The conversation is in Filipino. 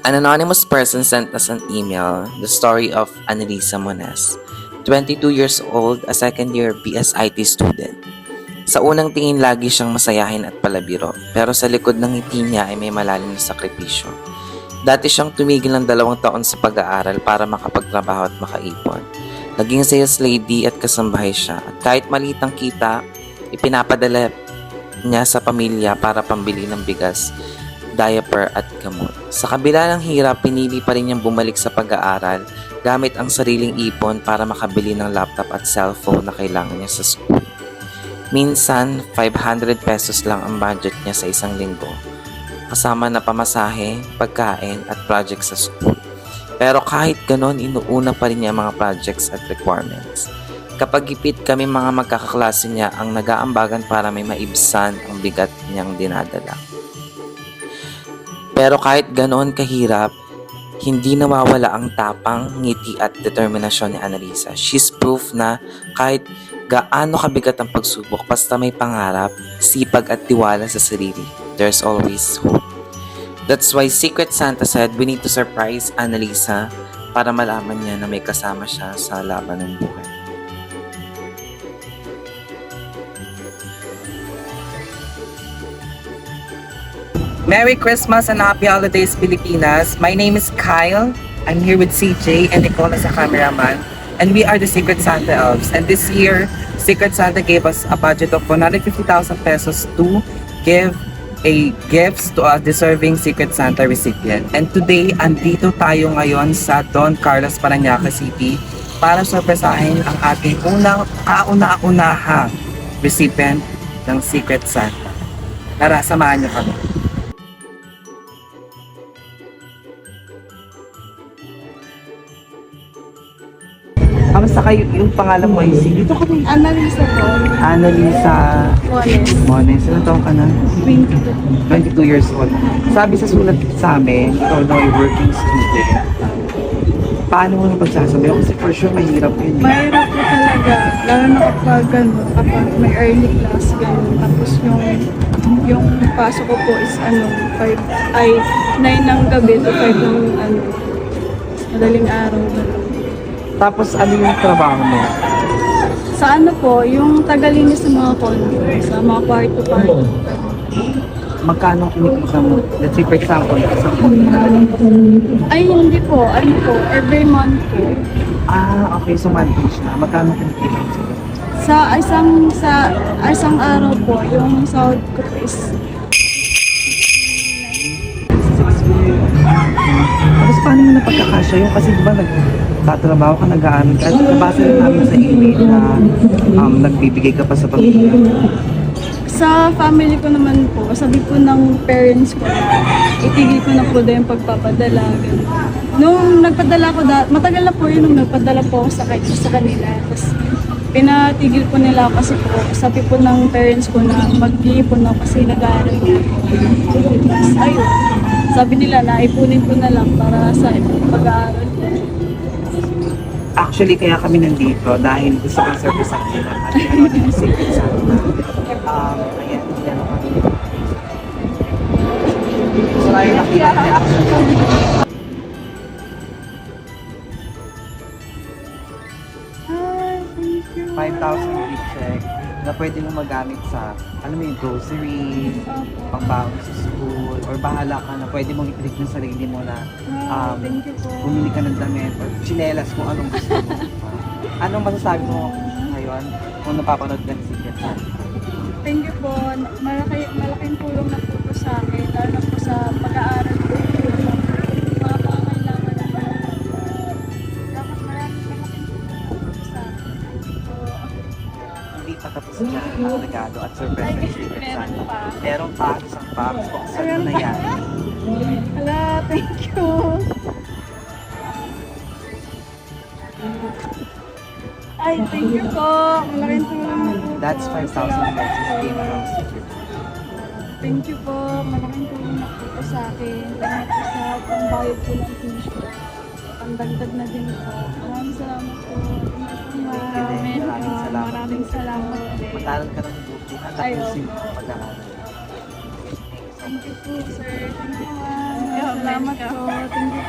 An anonymous person sent us an email, the story of Annalisa Mones, 22 years old, a second-year BSIT student. Sa unang tingin lagi siyang masayahin at palabiro, pero sa likod ng ngiti niya ay may malalim na sakripisyo. Dati siyang tumigil ng 2 taon sa pag-aaral para makapagtrabaho at makaipon. Naging sales lady at kasambahay siya, at kahit maliit ang kita, ipinapadala niya sa pamilya para pambili ng bigas, diaper at gamot. Sa kabila ng hirap, pinili pa rin niyang bumalik sa pag-aaral gamit ang sariling ipon para makabili ng laptop at cellphone na kailangan niya sa school. Minsan, 500 pesos lang ang budget niya sa isang linggo, kasama na pamasahe, pagkain at projects sa school. Pero kahit ganon, inuuna pa rin niya mga projects at requirements. Kapag ipit kami mga magkakaklase niya ang nag-aambagan para may maibsan ang bigat niyang dinadala. Pero kahit ganoon kahirap, hindi nawawala ang tapang, ngiti at determinasyon ni Annalisa. She's proof na kahit gaano kabigat ang pagsubok, basta may pangarap, sipag at tiwala sa sarili, there's always hope. That's why Secret Santa said we need to surprise Annalisa para malaman niya na may kasama siya sa laban ng buhay. Merry Christmas and Happy Holidays, Pilipinas. My name is Kyle. I'm here with CJ and Nicole as a cameraman. And we are the Secret Santa Elves. And this year, Secret Santa gave us a budget of 150,000 pesos to give a gifts to a deserving Secret Santa recipient. And today, andito tayo ngayon sa Don Carlos, Parañaque City para sorpresahin ang ating unang kauna-unahang recipient ng Secret Santa. Tara, samahan niyo kami. Kamusta kayo? Yung pangalan mo ay dito kami. Annalisa po. Annalisa Mones. Mones. Ilan taong ka na? 22. 22 years old. Sabi sa sulat sa amin, ikaw na ay working student. Paano mo nang pagsasabi? Kasi for sure mahirap yun. Mahirap po talaga. Lalo na kapag may early class, gano'n. Tapos yung pasok ko po is 9 ng gabi to 5 ng madaling araw. Tapos ano yung trabaho mo? Sa po, yung tagalinis sa mga condo, sa mga kwarto-kwarto. Magkano kinikita mo? Let's say for example, isang Ay, hindi po. Every month po. Okay. So monthly siya. Magkano kinikita mo? Sa isang araw po, yung sahod ko po is Tapos paano mo napagkakasya yun? Kasi diba nagtatrabaho ka, nag-aaral ka. At nabasa rin namin sa email na nagbibigay ka pa sa pamilya. sa family ko naman po, sabi po ng parents ko, itigil ko na po din yung pagpapadala. Ganun. Nung nagpadala ko, matagal na po yun nung nagpadala po ako sa kanila. Tapos pinatigil po nila ako kasi po, sabi po ng parents ko na mag-iipon ako kasi nag-aaral nga. Tapos ayun, sabi nila na ipunin ko na lang para sa pag-aaral ko. Actually, kaya kami nandito dahil gusto kong service sa kanila at yung secret sa ayan, yan ako. So, tayo nakita niya actually. 5,000 gift check na pwede mo magamit sa, alam mo yung groceries, pangbaon sa school, or bahala ka na pwede mong i-click ng sarili mo na Thank you po. bumili ka ng damit or chinelas kung anong gusto mo. Anong masasabi mo ngayon kung napapanood ka ng Secret Santa? Thank you po. Malaking tulong na po ito sa akin, lalo na po sa pag-aaral ko. Mga pangangailangan na dapat malaking tulong na po sa akin. Hindi pa tapos yan ang regalo at surprise ng Secret Santa. Meron pa, isang box, buksan mo na yan. Hala, thank you. Ay, thank you po. Malaking tulong na po. That's 5,000 pesos came from Secret Santa. Thank you po. Malaking tulong na po sa akin. Thank you po sa pambayad po ng tuition. Pandagdag na din po. Maraming salamat po. Thank you din. Maraming salamat. Maraming salamat din. Mag-aral ka ng mabuti at tapusin mo ang pag-aaral. Thank you po, sir. Thank you, ma'am. Salamat po. Thank you